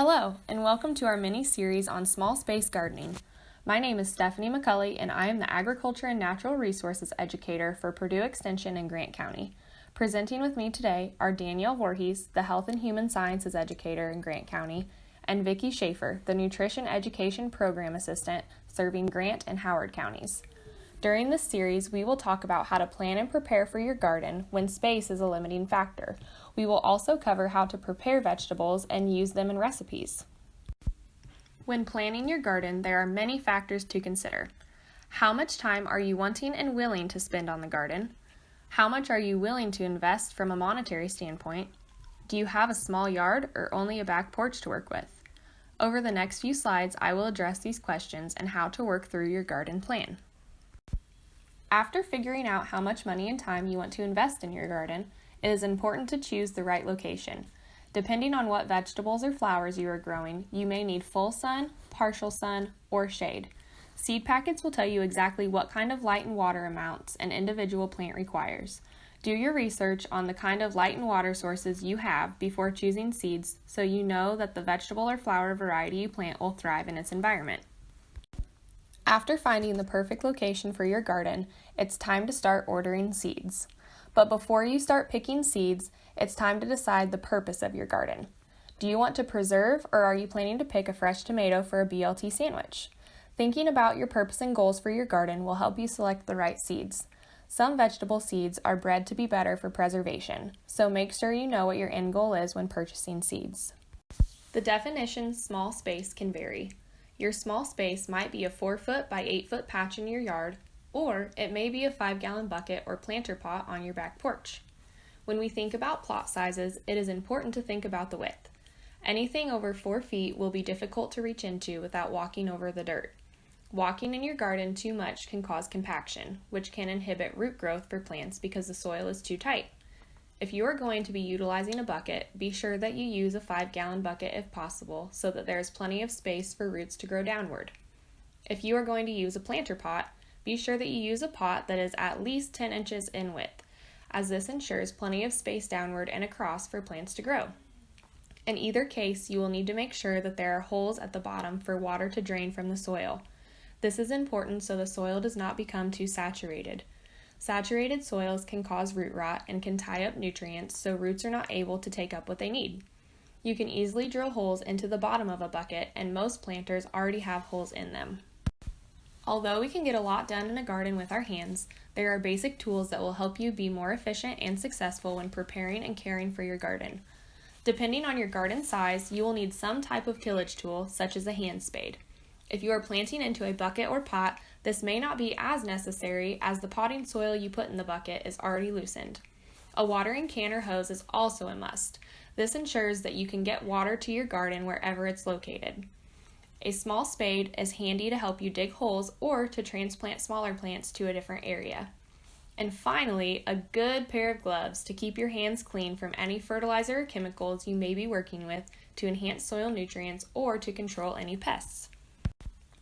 Hello, and welcome to our mini-series on small space gardening. My name is Stephanie McCulley, and I am the Agriculture and Natural Resources Educator for Purdue Extension in Grant County. Presenting with me today are Danielle Voorhees, the Health and Human Sciences Educator in Grant County, and Vicki Schaefer, the Nutrition Education Program Assistant serving Grant and Howard counties. During this series, we will talk about how to plan and prepare for your garden when space is a limiting factor. We will also cover how to prepare vegetables and use them in recipes. When planning your garden, there are many factors to consider. How much time are you wanting and willing to spend on the garden? How much are you willing to invest from a monetary standpoint? Do you have a small yard or only a back porch to work with? Over the next few slides, I will address these questions and how to work through your garden plan. After figuring out how much money and time you want to invest in your garden, it is important to choose the right location. Depending on what vegetables or flowers you are growing, you may need full sun, partial sun, or shade. Seed packets will tell you exactly what kind of light and water amounts an individual plant requires. Do your research on the kind of light and water sources you have before choosing seeds so you know that the vegetable or flower variety you plant will thrive in its environment. After finding the perfect location for your garden, it's time to start ordering seeds. But before you start picking seeds, it's time to decide the purpose of your garden. Do you want to preserve, or are you planning to pick a fresh tomato for a BLT sandwich? Thinking about your purpose and goals for your garden will help you select the right seeds. Some vegetable seeds are bred to be better for preservation, so make sure you know what your end goal is when purchasing seeds. The definition small space can vary. Your small space might be a 4-foot by 8-foot patch in your yard, or it may be a 5-gallon bucket or planter pot on your back porch. When we think about plot sizes, it is important to think about the width. Anything over 4 feet will be difficult to reach into without walking over the dirt. Walking in your garden too much can cause compaction, which can inhibit root growth for plants because the soil is too tight. If you are going to be utilizing a bucket, be sure that you use a 5-gallon bucket if possible so that there is plenty of space for roots to grow downward. If you are going to use a planter pot, be sure that you use a pot that is at least 10 inches in width, as this ensures plenty of space downward and across for plants to grow. In either case, you will need to make sure that there are holes at the bottom for water to drain from the soil. This is important so the soil does not become too saturated. Saturated soils can cause root rot and can tie up nutrients so roots are not able to take up what they need. You can easily drill holes into the bottom of a bucket, and most planters already have holes in them. Although we can get a lot done in a garden with our hands, there are basic tools that will help you be more efficient and successful when preparing and caring for your garden. Depending on your garden size, you will need some type of tillage tool, such as a hand spade. If you are planting into a bucket or pot, this may not be as necessary as the potting soil you put in the bucket is already loosened. A watering can or hose is also a must. This ensures that you can get water to your garden wherever it's located. A small spade is handy to help you dig holes or to transplant smaller plants to a different area. And finally, a good pair of gloves to keep your hands clean from any fertilizer or chemicals you may be working with to enhance soil nutrients or to control any pests.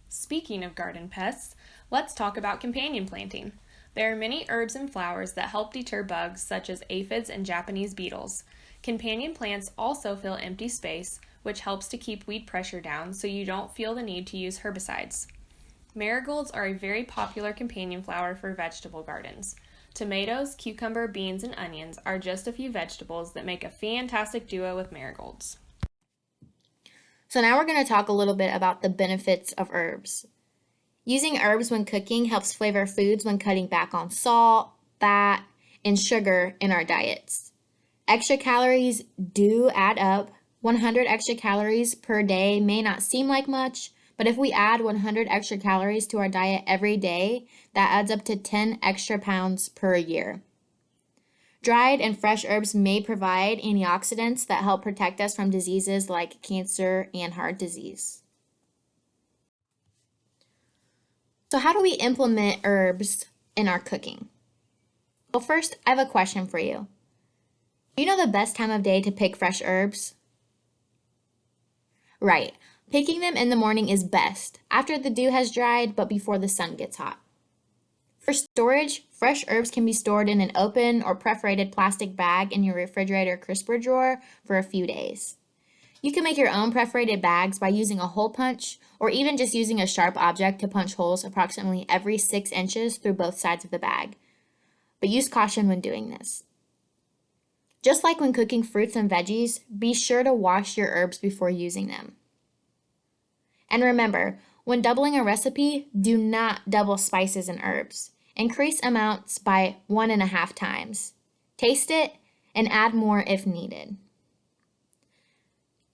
Speaking of garden pests, let's talk about companion planting. There are many herbs and flowers that help deter bugs such as aphids and Japanese beetles. Companion plants also fill empty space, which helps to keep weed pressure down so you don't feel the need to use herbicides. Marigolds are a very popular companion flower for vegetable gardens. Tomatoes, cucumber, beans, and onions are just a few vegetables that make a fantastic duo with marigolds. So now we're going to talk a little bit about the benefits of herbs. Using herbs when cooking helps flavor foods when cutting back on salt, fat, and sugar in our diets. Extra calories do add up. 100 extra calories per day may not seem like much, but if we add 100 extra calories to our diet every day, that adds up to 10 extra pounds per year. Dried and fresh herbs may provide antioxidants that help protect us from diseases like cancer and heart disease. So how do we implement herbs in our cooking? Well, first, I have a question for you. Do you know the best time of day to pick fresh herbs? Right. Picking them in the morning is best, after the dew has dried but before the sun gets hot. For storage, fresh herbs can be stored in an open or perforated plastic bag in your refrigerator crisper drawer for a few days. You can make your own perforated bags by using a hole punch or even just using a sharp object to punch holes approximately every 6 inches through both sides of the bag. But use caution when doing this. Just like when cooking fruits and veggies, be sure to wash your herbs before using them. And remember, when doubling a recipe, do not double spices and herbs. Increase amounts by 1.5 times. Taste it and add more if needed.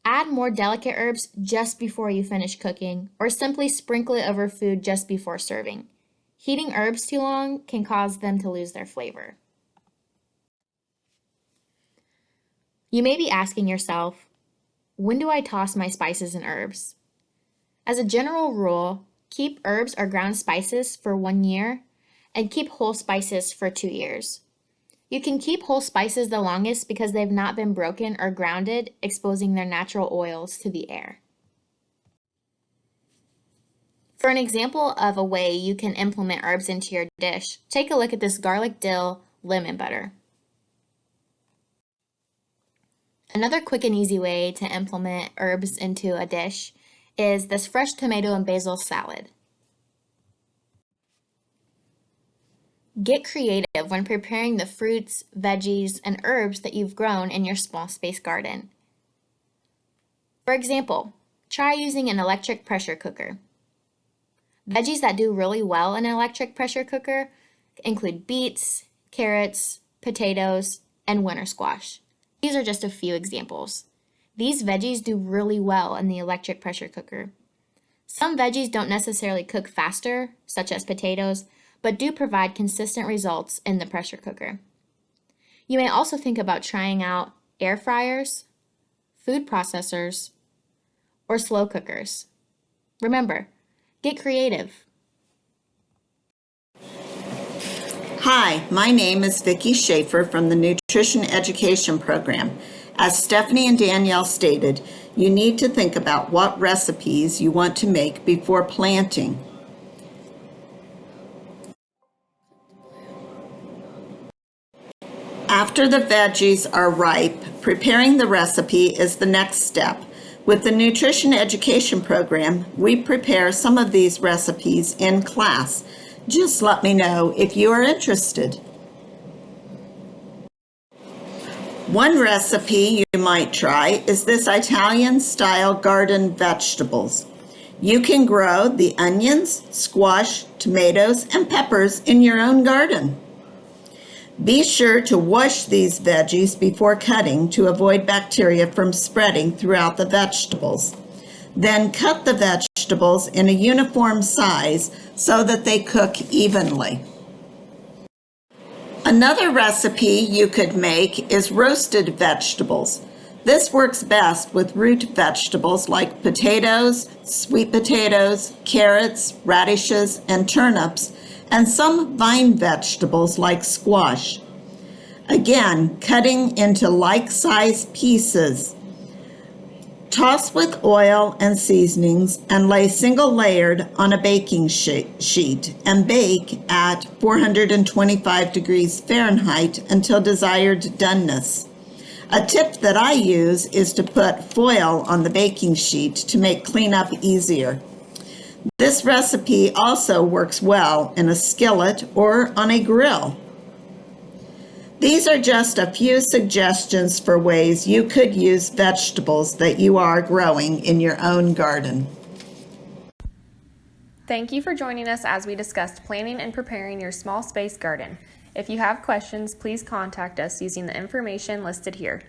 Add more delicate herbs just before you finish cooking, or simply sprinkle it over food just before serving. Heating herbs too long can cause them to lose their flavor. You may be asking yourself, when do I toss my spices and herbs? As a general rule, keep herbs or ground spices for 1 year and keep whole spices for 2 years. You can keep whole spices the longest because they've not been broken or grounded, exposing their natural oils to the air. For an example of a way you can implement herbs into your dish, take a look at this garlic dill lemon butter. Another quick and easy way to implement herbs into a dish is this fresh tomato and basil salad. Get creative when preparing the fruits, veggies, and herbs that you've grown in your small space garden. For example, try using an electric pressure cooker. Veggies that do really well in an electric pressure cooker include beets, carrots, potatoes, and winter squash. These are just a few examples. These veggies do really well in the electric pressure cooker. Some veggies don't necessarily cook faster, such as potatoes, but do provide consistent results in the pressure cooker. You may also think about trying out air fryers, food processors, or slow cookers. Remember, get creative. Hi, my name is Vicki Schaefer from the Nutrition Education Program. As Stephanie and Danielle stated, you need to think about what recipes you want to make before planting. After the veggies are ripe, preparing the recipe is the next step. With the Nutrition Education Program, we prepare some of these recipes in class. Just let me know if you are interested. One recipe you might try is this Italian-style garden vegetables. You can grow the onions, squash, tomatoes, and peppers in your own garden. Be sure to wash these veggies before cutting to avoid bacteria from spreading throughout the vegetables. Then cut the vegetables in a uniform size so that they cook evenly. Another recipe you could make is roasted vegetables. This works best with root vegetables like potatoes, sweet potatoes, carrots, radishes, and turnips, and some vine vegetables like squash. Again, cutting into like-sized pieces. Toss with oil and seasonings and lay single-layered on a baking sheet and bake at 425 degrees Fahrenheit until desired doneness. A tip that I use is to put foil on the baking sheet to make cleanup easier. This recipe also works well in a skillet or on a grill. These are just a few suggestions for ways you could use vegetables that you are growing in your own garden. Thank you for joining us as we discussed planning and preparing your small space garden. If you have questions, please contact us using the information listed here.